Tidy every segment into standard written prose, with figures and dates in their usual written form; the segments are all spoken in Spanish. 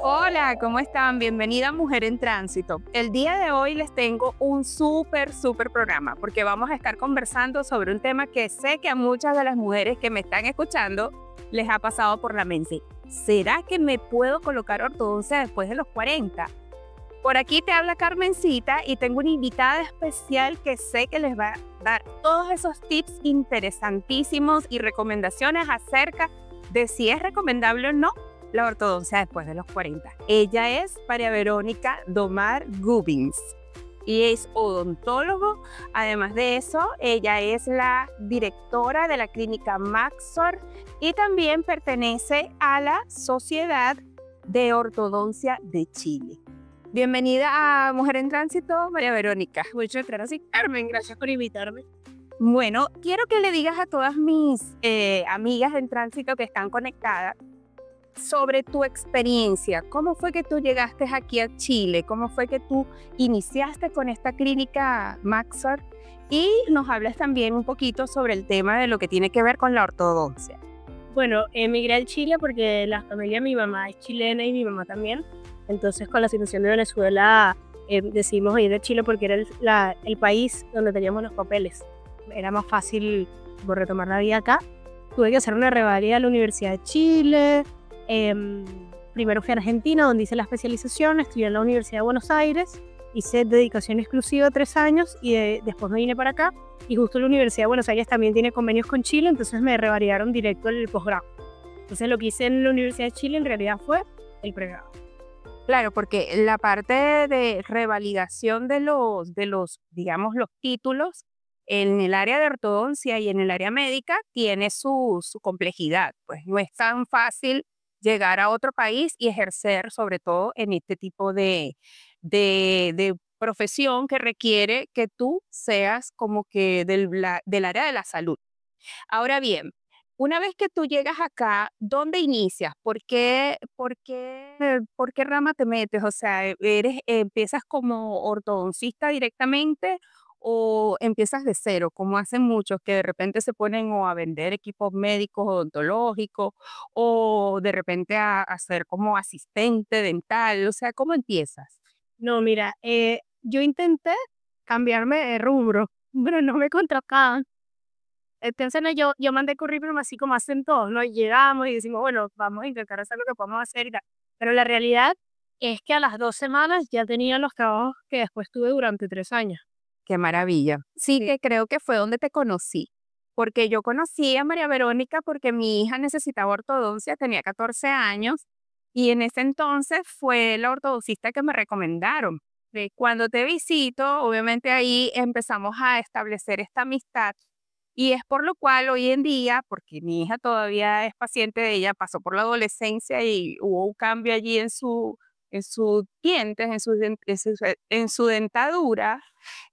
Hola, ¿cómo están? Bienvenida a Mujer en Tránsito. El día de hoy les tengo un súper programa porque vamos a estar conversando sobre un tema que sé que a muchas de las mujeres que me están escuchando les ha pasado por la mente. ¿Será que me puedo colocar ortodoncia después de los 40? Por aquí te habla Carmencita y tengo una invitada especial que sé que les va a dar todos esos tips interesantísimos y recomendaciones acerca de si es recomendable o no la ortodoncia después de los 40. Ella es María Verónica Domar Gubbins y es odontólogo. Además de eso, ella es la directora de la clínica Maxor y también pertenece a la Sociedad de Ortodoncia de Chile. Bienvenida a Mujer en Tránsito, María Verónica. Muchas gracias, Carmen. Gracias por invitarme. Bueno, quiero que le digas a todas mis amigas en tránsito que están conectadas sobre tu experiencia. ¿Cómo fue que tú llegaste aquí a Chile? ¿Cómo fue que tú iniciaste con esta clínica Maxor? Y nos hablas también un poquito sobre el tema de lo que tiene que ver con la ortodoncia. Bueno, emigré a Chile porque la familia de mi mamá es chilena y mi mamá también. Entonces, con la situación de Venezuela, decidimos ir a Chile porque era el país donde teníamos los papeles. Era más fácil por retomar la vida acá. Tuve que hacer una revalida a la Universidad de Chile. Primero fui a Argentina, donde hice la especialización, estudié en la Universidad de Buenos Aires, hice dedicación exclusiva 3 años y después me vine para acá. Y justo la Universidad de Buenos Aires también tiene convenios con Chile, entonces me revalidaron directo el posgrado. Entonces lo que hice en la Universidad de Chile en realidad fue el pregrado. Claro, porque la parte de revalidación de los, digamos, los títulos en el área de ortodoncia y en el área médica tiene su complejidad. Pues no es tan fácil llegar a otro país y ejercer, sobre todo en este tipo de profesión que requiere que tú seas como que del área de la salud. Ahora bien, una vez que tú llegas acá, ¿dónde inicias? ¿Por qué rama te metes? O sea, ¿empiezas como ortodoncista directamente o empiezas de cero, como hacen muchos que de repente se ponen o a vender equipos médicos odontológicos o de repente a ser como asistente dental? O sea, ¿cómo empiezas? No, mira, yo intenté cambiarme de rubro, pero no me contrataban. Entonces yo mandé currículum así como hacen todos, ¿no? Y llegamos y decimos, bueno, vamos a intentar hacer lo que podemos hacer y tal. Pero la realidad es que a las 2 semanas ya tenía los trabajos que después tuve durante 3 años. Qué maravilla. Sí, Sí. que creo que fue donde te conocí, porque yo conocí a María Verónica porque mi hija necesitaba ortodoncia, tenía 14 años, y en ese entonces fue la ortodoncista que me recomendaron. Cuando te visito, obviamente ahí empezamos a establecer esta amistad, y es por lo cual hoy en día, porque mi hija todavía es paciente de ella, pasó por la adolescencia y hubo un cambio allí en sus dientes, en su dentadura.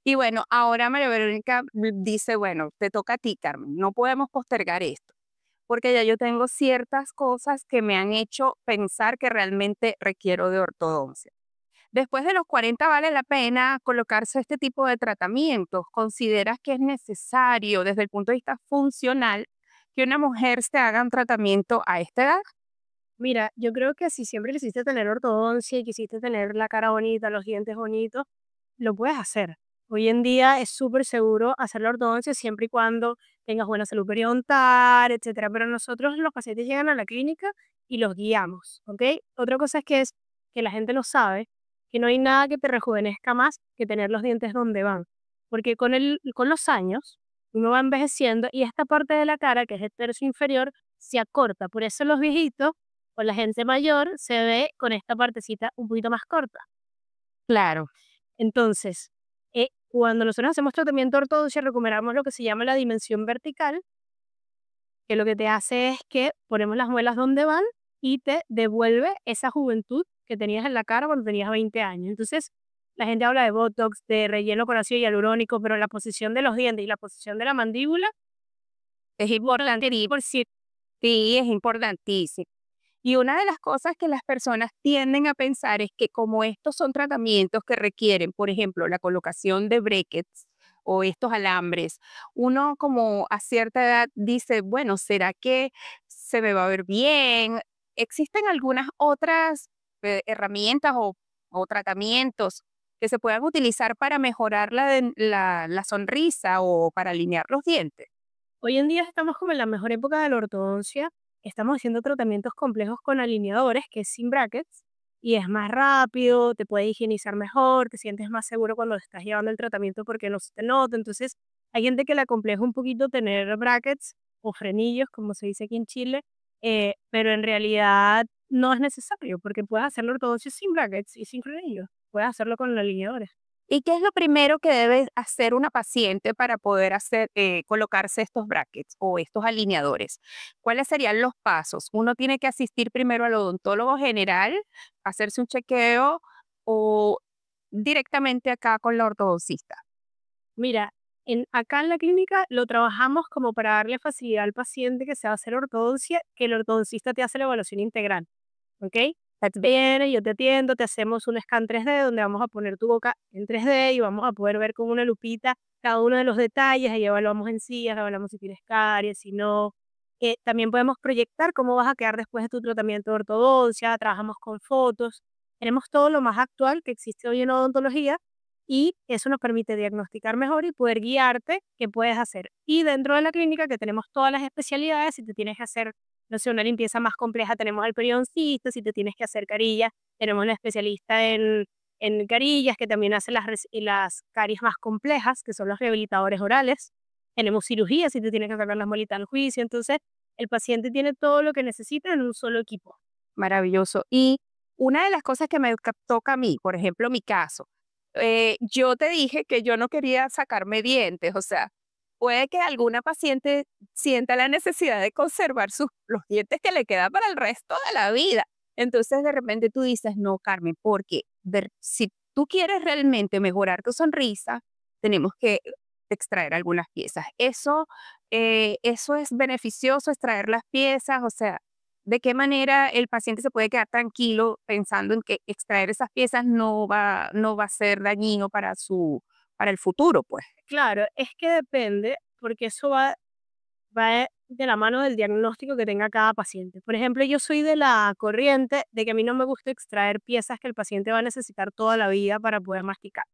Y bueno, ahora María Verónica dice, bueno, te toca a ti, Carmen, no podemos postergar esto, porque ya yo tengo ciertas cosas que me han hecho pensar que realmente requiero de ortodoncia. Después de los 40 vale la pena colocarse este tipo de tratamientos. ¿Consideras que es necesario desde el punto de vista funcional que una mujer se haga un tratamiento a esta edad? Mira, yo creo que si siempre quisiste tener ortodoncia y quisiste tener la cara bonita, los dientes bonitos, lo puedes hacer. Hoy en día es súper seguro hacer la ortodoncia siempre y cuando tengas buena salud periodontal, etcétera. Pero nosotros los pacientes llegan a la clínica y los guiamos, ¿ok? Otra cosa es que la gente no sabe que no hay nada que te rejuvenezca más que tener los dientes donde van. Porque con los años uno va envejeciendo y esta parte de la cara, que es el tercio inferior, se acorta. Por eso los viejitos o la gente mayor se ve con esta partecita un poquito más corta. Claro. Entonces, cuando nosotros hacemos tratamiento de ortodoncia, recuperamos lo que se llama la dimensión vertical, que lo que te hace es que ponemos las muelas donde van y te devuelve esa juventud que tenías en la cara cuando tenías 20 años. Entonces, la gente habla de Botox, de relleno con ácido hialurónico, pero la posición de los dientes y la posición de la mandíbula Es importante, por si sí, es importantísimo. Y una de las cosas que las personas tienden a pensar es que como estos son tratamientos que requieren, por ejemplo, la colocación de brackets o estos alambres, uno como a cierta edad dice, bueno, ¿será que se me va a ver bien? ¿Existen algunas otras herramientas o tratamientos que se puedan utilizar para mejorar la sonrisa o para alinear los dientes? hoy en día estamos como en la mejor época de la ortodoncia, estamos haciendo tratamientos complejos con alineadores, que es sin brackets, y es más rápido, te puede higienizar mejor, te sientes más seguro cuando estás llevando el tratamiento porque no se te nota. Entonces, hay gente que le acompleja un poquito tener brackets o frenillos, como se dice aquí en Chile, pero en realidad no es necesario porque puedes hacer la ortodoncia sin brackets y sin frenillos. Puedes hacerlo con alineadores. ¿Y qué es lo primero que debe hacer una paciente para poder colocarse estos brackets o estos alineadores? ¿Cuáles serían los pasos? ¿Uno tiene que asistir primero al odontólogo general, hacerse un chequeo o directamente acá con la ortodoncista? Mira, acá en la clínica lo trabajamos como para darle facilidad al paciente que se va a hacer ortodoncia, que el ortodoncista te hace la evaluación integral, ¿ok? Viene, yo te atiendo, te hacemos un scan 3D donde vamos a poner tu boca en 3D y vamos a poder ver con una lupita cada uno de los detalles, ahí evaluamos encías, evaluamos si tienes caries, si no. También podemos proyectar cómo vas a quedar después de tu tratamiento de ortodoncia, trabajamos con fotos, tenemos todo lo más actual que existe hoy en odontología y eso nos permite diagnosticar mejor y poder guiarte qué puedes hacer. Y dentro de la clínica que tenemos todas las especialidades, si te tienes que hacer, no sé, una limpieza más compleja, tenemos al periodoncista, si te tienes que hacer carillas, tenemos la especialista en carillas que también hace las caries más complejas, que son los rehabilitadores orales. Tenemos cirugía si te tienes que sacar las muelitas al juicio. Entonces, el paciente tiene todo lo que necesita en un solo equipo. Maravilloso. Y una de las cosas que me toca a mí, por ejemplo, mi caso, yo te dije que yo no quería sacarme dientes, o sea, puede que alguna paciente sienta la necesidad de conservar los dientes que le quedan para el resto de la vida. Entonces, de repente tú dices, no, Carmen, porque si tú quieres realmente mejorar tu sonrisa, tenemos que extraer algunas piezas. Eso es beneficioso, extraer las piezas, o sea, ¿de qué manera el paciente se puede quedar tranquilo pensando en que extraer esas piezas no va a ser dañino para el futuro, pues? Claro, es que depende, porque eso va de la mano del diagnóstico que tenga cada paciente. Por ejemplo, yo soy de la corriente de que a mí no me gusta extraer piezas que el paciente va a necesitar toda la vida para poder masticar.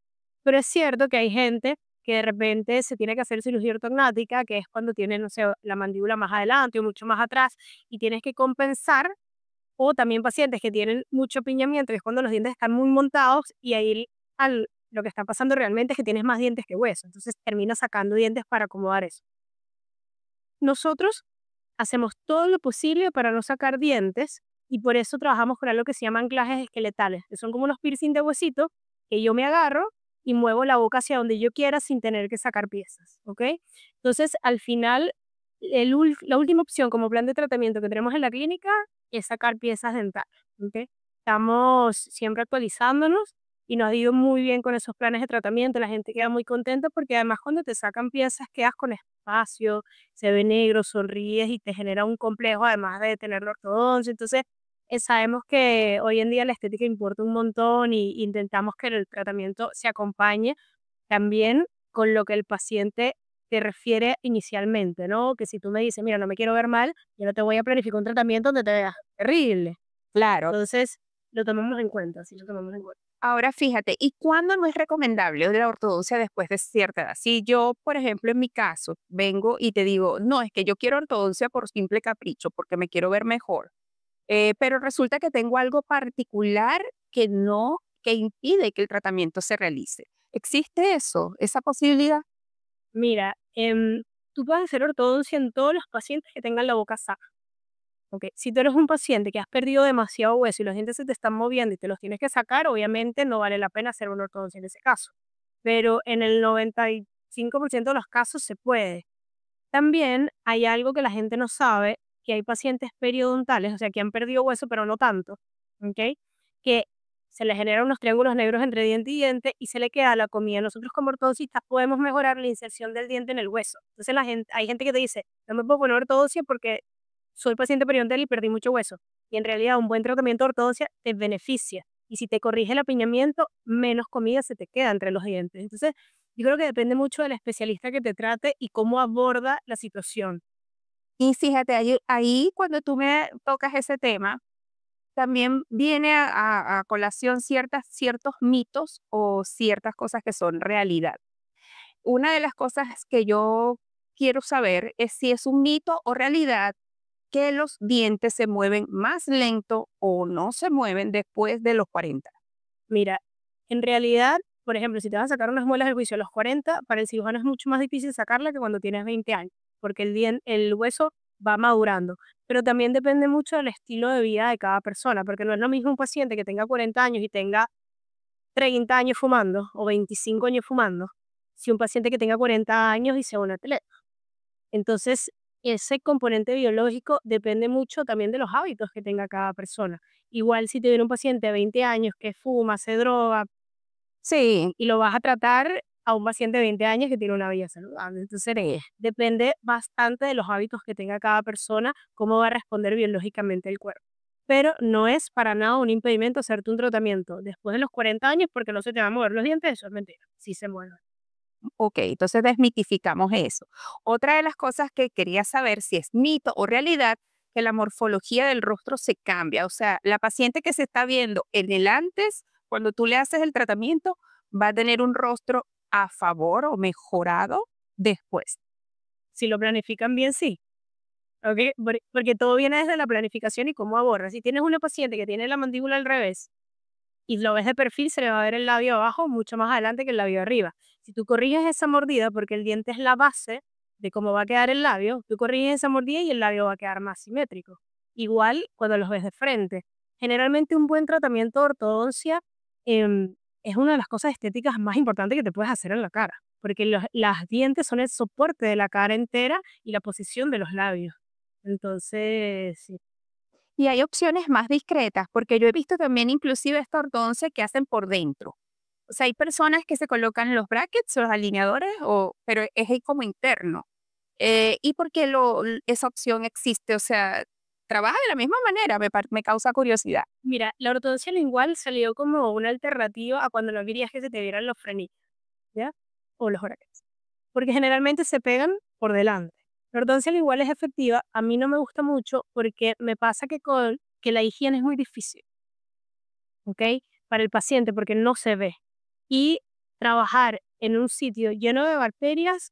Pero es cierto que hay gente que de repente se tiene que hacer cirugía ortognática, que es cuando tiene, no sé, la mandíbula más adelante o mucho más atrás, y tienes que compensar, o también pacientes que tienen mucho apiñamiento, que es cuando los dientes están muy montados y ahí lo que está pasando realmente es que tienes más dientes que hueso. Entonces terminas sacando dientes para acomodar eso. Nosotros hacemos todo lo posible para no sacar dientes y por eso trabajamos con algo que se llama anclajes esqueletales, que son como unos piercing de huesito que yo me agarro y muevo la boca hacia donde yo quiera sin tener que sacar piezas, ¿ok? Entonces, al final, la última opción como plan de tratamiento que tenemos en la clínica es sacar piezas dentales, ¿ok? Estamos siempre actualizándonos y nos ha ido muy bien con esos planes de tratamiento, la gente queda muy contenta porque además cuando te sacan piezas quedas con espacio, se ve negro, sonríes y te genera un complejo además de tener la ortodoncia. Entonces, sabemos que hoy en día la estética importa un montón y intentamos que el tratamiento se acompañe también con lo que el paciente te refiere inicialmente, ¿no? Que si tú me dices, mira, no me quiero ver mal, yo no te voy a planificar un tratamiento donde te veas terrible. Claro. Entonces, lo tomamos en cuenta, sí, lo tomamos en cuenta. Ahora fíjate, ¿y cuándo no es recomendable la ortodoncia después de cierta edad? Si yo, por ejemplo, en mi caso, vengo y te digo, no, es que yo quiero ortodoncia por simple capricho, porque me quiero ver mejor, pero resulta que tengo algo particular que impide que el tratamiento se realice. ¿Existe eso, esa posibilidad? Mira, tú puedes hacer ortodoncia en todos los pacientes que tengan la boca sana. ¿Ok? Si tú eres un paciente que has perdido demasiado hueso y los dientes se te están moviendo y te los tienes que sacar, obviamente no vale la pena hacer una ortodoncia en ese caso. Pero en el 95% de los casos se puede. También hay algo que la gente no sabe, que hay pacientes periodontales, o sea, que han perdido hueso, pero no tanto, ¿ok? Que se le generan unos triángulos negros entre diente y diente y se le queda la comida. Nosotros como ortodoncistas podemos mejorar la inserción del diente en el hueso. Entonces hay gente que te dice, no me puedo poner ortodoncia porque soy paciente periodontal y perdí mucho hueso. Y en realidad un buen tratamiento de ortodoncia te beneficia. Y si te corrige el apiñamiento, menos comida se te queda entre los dientes. Entonces, yo creo que depende mucho del especialista que te trate y cómo aborda la situación. Y fíjate, ahí cuando tú me tocas ese tema, también viene a colación ciertos mitos o ciertas cosas que son realidad. Una de las cosas que yo quiero saber es si es un mito o realidad que los dientes se mueven más lento o no se mueven después de los 40. Mira, en realidad, por ejemplo, si te vas a sacar unas muelas del juicio a los 40, para el cirujano es mucho más difícil sacarla que cuando tienes 20 años, porque el hueso va madurando. Pero también depende mucho del estilo de vida de cada persona, porque no es lo mismo un paciente que tenga 40 años y tenga 30 años fumando o 25 años fumando, si un paciente que tenga 40 años y sea un atleta. Entonces, ese componente biológico depende mucho también de los hábitos que tenga cada persona. Igual si te viene un paciente de 20 años que fuma, se droga, Sí, y lo vas a tratar a un paciente de 20 años que tiene una vida saludable. Entonces, depende bastante de los hábitos que tenga cada persona, cómo va a responder biológicamente el cuerpo. Pero no es para nada un impedimento hacerte un tratamiento después de los 40 años porque no se te van a mover los dientes, eso es mentira, sí se mueven. ok, entonces desmitificamos eso. Otra de las cosas que quería saber si es mito o realidad, que la morfología del rostro se cambia. O sea, la paciente que se está viendo en el antes, cuando tú le haces el tratamiento, va a tener un rostro a favor o mejorado después. Si lo planifican bien, sí. ¿Ok? Porque todo viene desde la planificación y cómo abordas. Si tienes una paciente que tiene la mandíbula al revés, y lo ves de perfil, se le va a ver el labio abajo mucho más adelante que el labio arriba. Si tú corriges esa mordida, porque el diente es la base de cómo va a quedar el labio, tú corriges esa mordida y el labio va a quedar más simétrico. Igual cuando los ves de frente. Generalmente un buen tratamiento de ortodoncia es una de las cosas estéticas más importantes que te puedes hacer en la cara, porque las dientes son el soporte de la cara entera y la posición de los labios. Entonces, sí. Y hay opciones más discretas, porque yo he visto también inclusive esta ortodoncia que hacen por dentro. O sea, hay personas que se colocan los brackets, los alineadores, pero es ahí como interno. ¿Y por qué esa opción existe? O sea, trabaja de la misma manera, me causa curiosidad. Mira, la ortodoncia lingual salió como una alternativa a cuando no querías que se te vieran los frenillos, ¿ya? O los brackets. Porque generalmente se pegan por delante. La ortodoncia lingual es efectiva, a mí no me gusta mucho porque me pasa que la higiene es muy difícil, ¿ok? Para el paciente porque no se ve. Y trabajar en un sitio lleno de bacterias,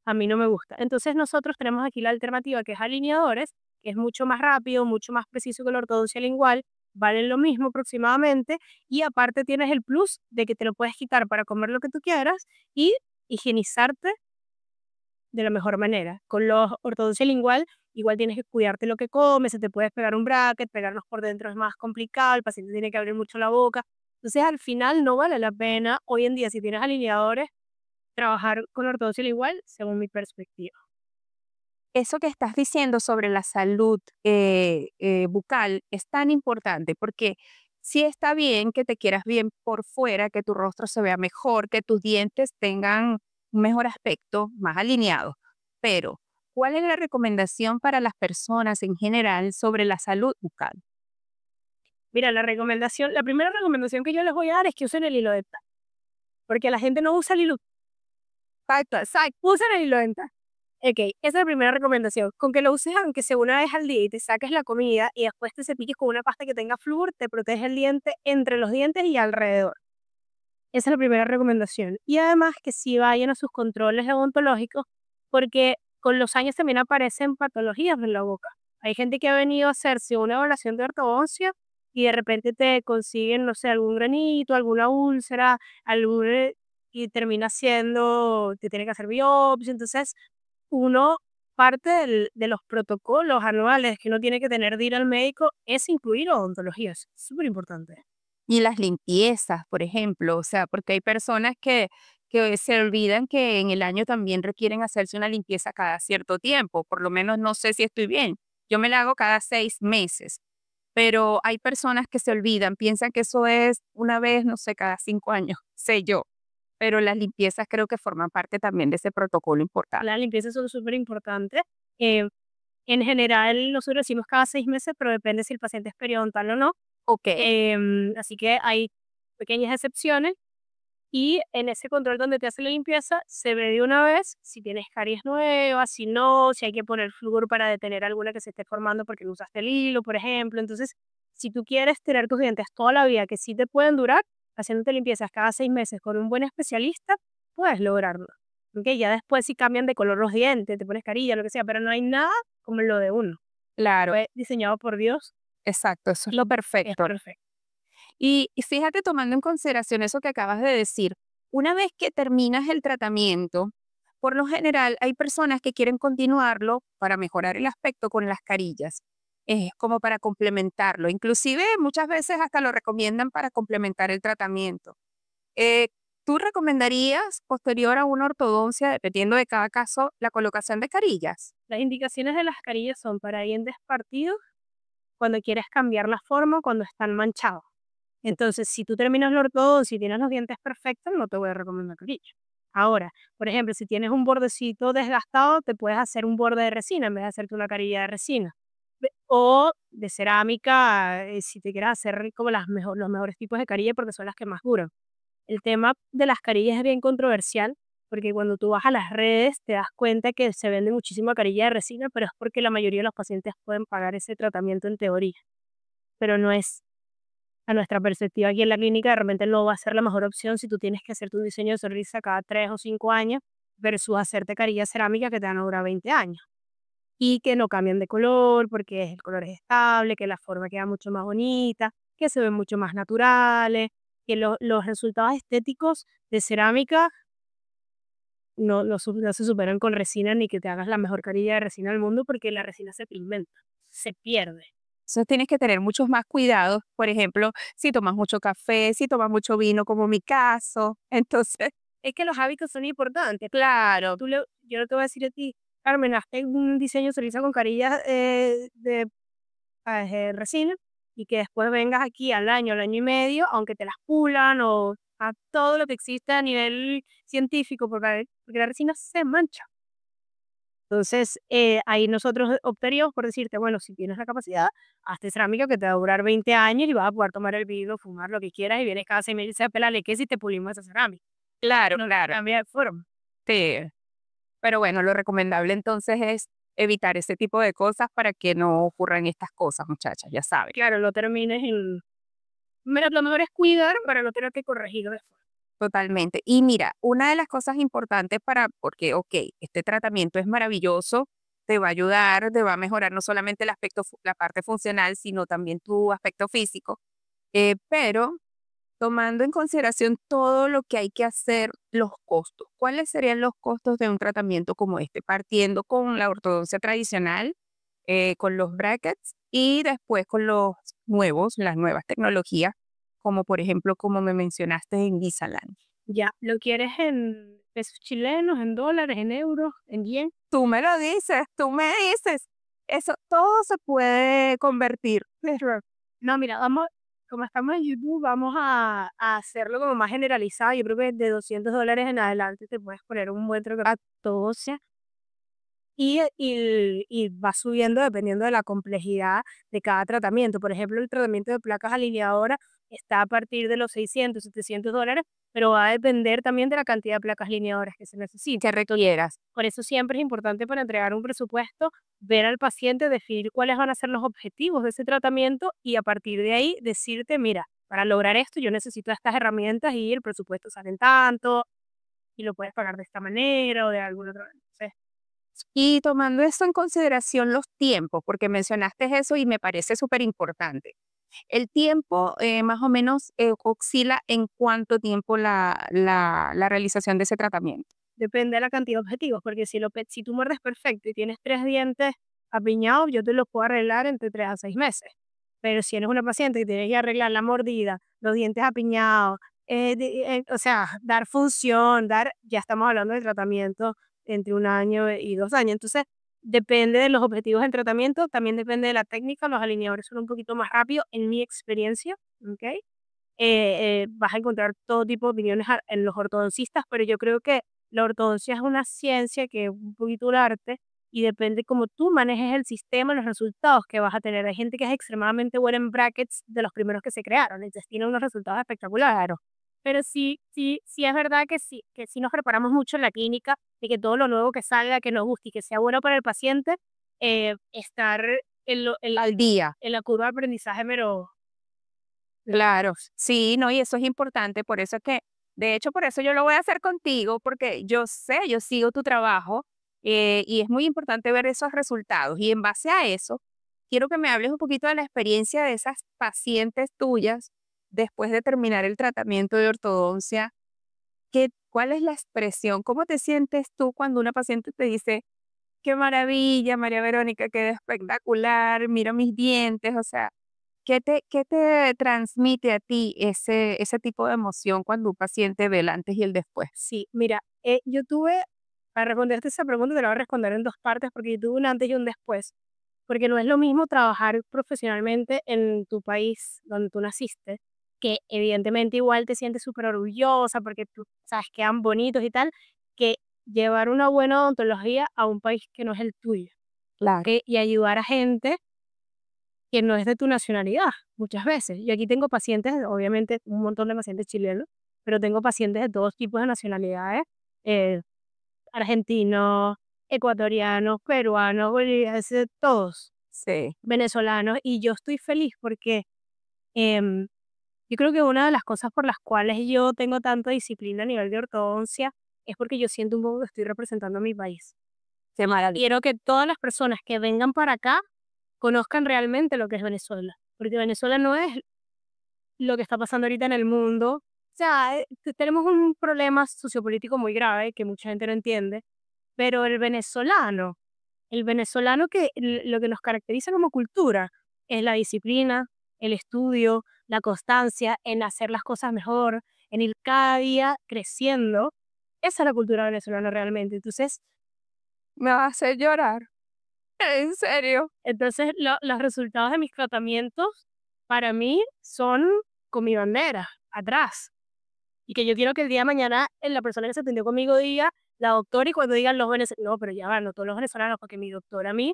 a mí no me gusta. Entonces nosotros tenemos aquí la alternativa que es alineadores, que es mucho más rápido, mucho más preciso que la ortodoncia lingual, valen lo mismo aproximadamente y aparte tienes el plus de que te lo puedes quitar para comer lo que tú quieras y higienizarte de la mejor manera. Con los ortodoncia lingual, igual tienes que cuidarte lo que comes, se te puede pegar un bracket, pegarlos por dentro es más complicado, el paciente tiene que abrir mucho la boca. Entonces, al final no vale la pena, hoy en día, si tienes alineadores, trabajar con ortodoncia lingual, según mi perspectiva. Eso que estás diciendo sobre la salud bucal es tan importante porque sí está bien que te quieras bien por fuera, que tu rostro se vea mejor, que tus dientes tengan un mejor aspecto, más alineado, pero ¿cuál es la recomendación para las personas en general sobre la salud bucal? Mira, la primera recomendación que yo les voy a dar es que usen el hilo dental, porque la gente no usa el hilo, Exacto, exacto. usen el hilo dental. Ok, esa es la primera recomendación. Con que lo uses aunque sea una vez al día y te saques la comida y después te cepilles con una pasta que tenga flúor, te protege el diente entre los dientes y alrededor. Esa es la primera recomendación. Y además que sí vayan a sus controles odontológicos porque con los años también aparecen patologías en la boca. Hay gente que ha venido a hacerse una evaluación de ortodoncia y de repente te consiguen, no sé, algún granito, alguna úlcera, y termina siendo, te tiene que hacer biopsia. Entonces, uno, parte de los protocolos anuales que uno tiene que tener de ir al médico es incluir odontologías. Es súper importante. Y las limpiezas, por ejemplo, o sea, porque hay personas que se olvidan que en el año también requieren hacerse una limpieza cada cierto tiempo, por lo menos no sé si estoy bien. Yo me la hago cada 6 meses, pero hay personas que se olvidan, piensan que eso es una vez, no sé, cada 5 años, sé yo, pero las limpiezas creo que forman parte también de ese protocolo importante. Las limpiezas son súper importantes. Eh, en general, nosotros decimos cada 6 meses, pero depende si el paciente es periodontal o no. Ok, Así que hay pequeñas excepciones. Y en ese control donde te hacen la limpieza, se ve de una vez si tienes caries nuevas, si no, si hay que poner flúor para detener alguna que se esté formando porque no usaste el hilo, por ejemplo. Entonces, si tú quieres tener tus dientes toda la vida, que sí te pueden durar, haciéndote limpiezas cada 6 meses con un buen especialista, puedes lograrlo. ¿Ok? Ya después si cambian de color los dientes, te pones carilla, lo que sea, pero no hay nada como lo de uno. claro, Fue diseñado por Dios, exacto, eso es lo es perfecto. perfecto. Y fíjate, tomando en consideración eso que acabas de decir, una vez que terminas el tratamiento, por lo general hay personas que quieren continuarlo para mejorar el aspecto con las carillas, como para complementarlo. Inclusive muchas veces hasta lo recomiendan para complementar el tratamiento. Eh, ¿Tú recomendarías, posterior a una ortodoncia, dependiendo de cada caso, la colocación de carillas? Las indicaciones de las carillas son para dientes partidos, cuando quieres cambiar la forma, cuando están manchados. Entonces, si tú terminas la ortodoncia y tienes los dientes perfectos, no te voy a recomendar carilla. Ahora, por ejemplo, si tienes un bordecito desgastado, te puedes hacer un borde de resina en vez de hacerte una carilla de resina. O de cerámica, si te quieres hacer como los mejores tipos de carilla porque son las que más duran. El tema de las carillas es bien controversial porque cuando tú vas a las redes te das cuenta que se vende muchísima carilla de resina, pero es porque la mayoría de los pacientes pueden pagar ese tratamiento en teoría, pero no es a nuestra perspectiva aquí en la clínica, de repente no va a ser la mejor opción si tú tienes que hacer tu diseño de sonrisa cada 3 o 5 años versus hacerte carillas cerámicas que te van a durar 20 años y que no cambian de color porque el color es estable, que la forma queda mucho más bonita, que se ven mucho más naturales, que los resultados estéticos de cerámica no se superan con resina ni que te hagas la mejor carilla de resina del mundo porque la resina se pigmenta, se pierde. Entonces tienes que tener muchos más cuidados, por ejemplo, si tomas mucho café, si tomas mucho vino, como mi caso. Entonces, Es que los hábitos son importantes. claro, Yo no te voy a decir a ti, Carmen, hazte un diseño sonrisa con carillas de resina y que después vengas aquí al año y medio, aunque te las pulan o a todo lo que existe a nivel científico, porque la resina se mancha. Entonces, ahí nosotros optaríamos por decirte, bueno, si tienes la capacidad, hazte cerámica que te va a durar 20 años y vas a poder tomar el vino, fumar lo que quieras y vienes cada 6 meses a pelarle que si te pulimos esa cerámica. claro, No claro. cambia de forma. Sí. Pero bueno, lo recomendable entonces es evitar ese tipo de cosas para que no ocurran estas cosas, muchachas, ya saben. Claro, no termines en... Mira, lo mejor es cuidar para no tener que corregir después. Totalmente. Y mira, una de las cosas importantes porque, ok, este tratamiento es maravilloso, te va a ayudar, te va a mejorar no solamente el aspecto, la parte funcional, sino también tu aspecto físico, pero tomando en consideración todo lo que hay que hacer, los costos. ¿Cuáles serían los costos de un tratamiento como este? Partiendo con la ortodoncia tradicional, con los brackets y después con los nuevos, las nuevas tecnologías, como por ejemplo, como me mencionaste en Invisalign. Ya, ¿lo quieres en pesos chilenos, en dólares, en euros, en yen? Tú me lo dices, tú me dices. Eso todo se puede convertir. Pero, no, mira, como estamos en YouTube, vamos a hacerlo como más generalizado. Yo creo que de $200 en adelante te puedes poner un buen tratamiento y va subiendo dependiendo de la complejidad de cada tratamiento. Por ejemplo, el tratamiento de placas alineadoras está a partir de los $600, $700, pero va a depender también de la cantidad de placas alineadoras que se necesite. Que requieras. Por eso siempre es importante para entregar un presupuesto, ver al paciente, definir cuáles van a ser los objetivos de ese tratamiento y a partir de ahí decirte, mira, para lograr esto yo necesito estas herramientas y el presupuesto sale en tanto y lo puedes pagar de esta manera o de alguna otra manera. Entonces, Y tomando esto en consideración los tiempos, porque mencionaste eso y me parece súper importante. El tiempo más o menos oscila en cuánto tiempo la realización de ese tratamiento. depende de la cantidad de objetivos, porque si tú muerdes perfecto y tienes 3 dientes apiñados, yo te los puedo arreglar entre 3 a 6 meses. Pero si eres una paciente que tienes que arreglar la mordida, los dientes apiñados, o sea, dar función, ya estamos hablando de tratamiento entre 1 año y 2 años. Entonces, depende de los objetivos del tratamiento, también depende de la técnica, los alineadores son un poquito más rápidos en mi experiencia, ¿ok? Vas a encontrar todo tipo de opiniones en los ortodoncistas, pero yo creo que la ortodoncia es una ciencia que es un poquito un arte y depende cómo tú manejes el sistema, los resultados que vas a tener. Hay gente que es extremadamente buena en brackets de los primeros que se crearon, entonces tiene unos resultados espectaculares. Pero sí es verdad que sí nos preparamos mucho en la clínica de que todo lo nuevo que salga, que nos guste y que sea bueno para el paciente, estar Al día. en la curva de aprendizaje, pero Claro, sí, no, y eso es importante, por eso es que, de hecho, por eso yo lo voy a hacer contigo, porque yo sé, yo sigo tu trabajo, y es muy importante ver esos resultados. Y en base a eso, quiero que me hables un poquito de la experiencia de esas pacientes tuyas después de terminar el tratamiento de ortodoncia. ¿Cuál es la expresión? ¿Cómo te sientes tú cuando una paciente te dice, qué maravilla, María Verónica, qué espectacular, mira mis dientes? O sea, ¿qué te transmite a ti ese tipo de emoción cuando un paciente ve el antes y el después? sí, mira, yo tuve, para responderte esa pregunta, te la voy a responder en dos partes, porque yo tuve un antes y un después, porque no es lo mismo trabajar profesionalmente en tu país donde tú naciste, que evidentemente igual te sientes súper orgullosa porque tú sabes quedan bonitos y tal, que llevar una buena odontología a un país que no es el tuyo, Claro. ¿ok? Y ayudar a gente que no es de tu nacionalidad, muchas veces. Y aquí tengo pacientes, obviamente un montón de pacientes chilenos, pero tengo pacientes de todos tipos de nacionalidades, eh, argentinos, ecuatorianos, peruanos, bolivianos, todos, Sí. venezolanos, y yo estoy feliz porque em, yo creo que una de las cosas por las cuales yo tengo tanta disciplina a nivel de ortodoncia es porque yo siento un poco que estoy representando a mi país. Qué maravilla. Quiero que todas las personas que vengan para acá conozcan realmente lo que es Venezuela, porque Venezuela no es lo que está pasando ahorita en el mundo. O sea, tenemos un problema sociopolítico muy grave que mucha gente no entiende, pero el venezolano que lo que nos caracteriza como cultura es la disciplina, el estudio, la constancia en hacer las cosas mejor, en ir cada día creciendo. Esa es la cultura venezolana realmente. Me va a hacer llorar. En serio. Entonces, los resultados de mis tratamientos para mí son con mi bandera atrás. Y que yo quiero que el día de mañana la persona que se atendió conmigo diga, la doctora, y cuando digan los venezolanos, no, pero ya van, no todos los venezolanos, porque mi doctora a mí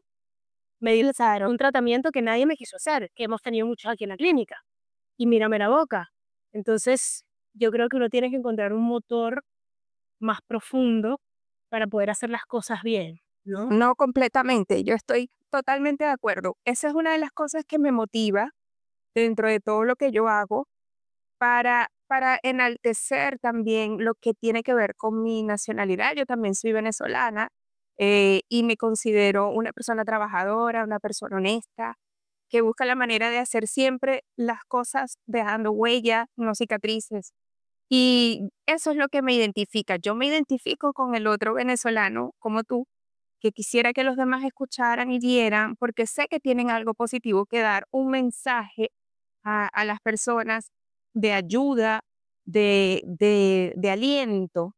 me dio, o sea, era un tratamiento que nadie me quiso hacer, que hemos tenido muchos aquí en la clínica. Y mírame la boca. Entonces, yo creo que uno tiene que encontrar un motor más profundo para poder hacer las cosas bien, ¿no? No completamente, yo estoy totalmente de acuerdo. Esa es una de las cosas que me motiva dentro de todo lo que yo hago para enaltecer también lo que tiene que ver con mi nacionalidad. Yo también soy venezolana, y me considero una persona trabajadora, una persona honesta, que busca la manera de hacer siempre las cosas dejando huella, no cicatrices. Y eso es lo que me identifica. Yo me identifico con el otro venezolano como tú, que quisiera que los demás escucharan y vieran, porque sé que tienen algo positivo que dar, un mensaje a las personas de ayuda, de aliento,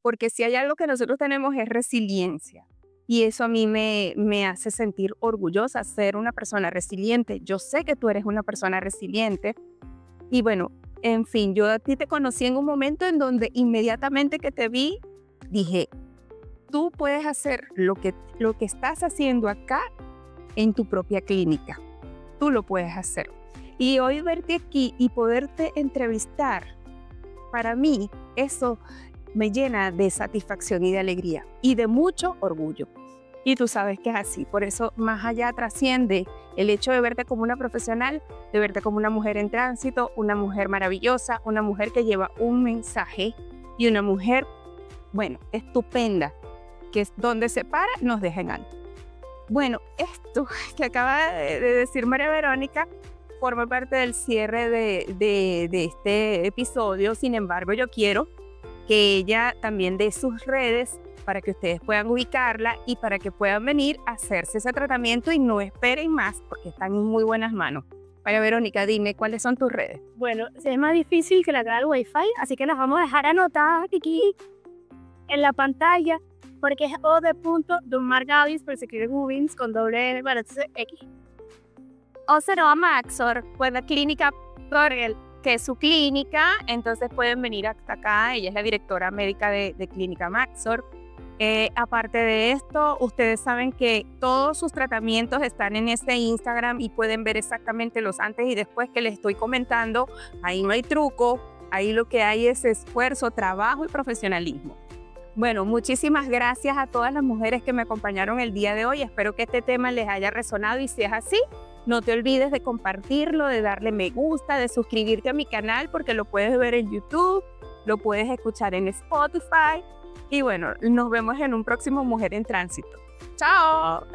porque si hay algo que nosotros tenemos es resiliencia. Y eso a mí me hace sentir orgullosa, ser una persona resiliente. Yo sé que tú eres una persona resiliente. Y bueno, en fin, yo a ti te conocí en un momento en donde inmediatamente que te vi, dije, tú puedes hacer lo que estás haciendo acá en tu propia clínica. Tú lo puedes hacer. Y hoy verte aquí y poderte entrevistar, para mí eso me llena de satisfacción y de alegría y de mucho orgullo. Y tú sabes que es así. Por eso más allá trasciende el hecho de verte como una profesional, de verte como una mujer en tránsito, una mujer maravillosa, una mujer que lleva un mensaje y una mujer, bueno, estupenda, que es donde se para, nos deja en alto. Bueno, esto que acaba de decir María Verónica forma parte del cierre de este episodio. Sin embargo, yo quiero que ella también dé sus redes para que ustedes puedan ubicarla y para que puedan venir a hacerse ese tratamiento y no esperen más porque están en muy buenas manos. María Verónica, dime, ¿cuáles son tus redes? Bueno, es más difícil que la cara el Wi-Fi, así que las vamos a dejar anotadas aquí en la pantalla Porque es O de punto, Dunmar Gavis, pero se escribe Gubins con doble N, bueno, entonces X. Oceroa Maxor, pues la clínica Torgel, que es su clínica, entonces pueden venir hasta acá. Ella es la directora médica de Clínica Maxor. Aparte de esto, ustedes saben que todos sus tratamientos están en este Instagram y pueden ver exactamente los antes y después que les estoy comentando. Ahí no hay truco, ahí lo que hay es esfuerzo, trabajo y profesionalismo. Bueno, muchísimas gracias a todas las mujeres que me acompañaron el día de hoy. Espero que este tema les haya resonado y si es así, no te olvides de compartirlo, de darle me gusta, de suscribirte a mi canal porque lo puedes ver en YouTube, lo puedes escuchar en Spotify. Y bueno, nos vemos en un próximo Mujer en Tránsito. ¡Chao!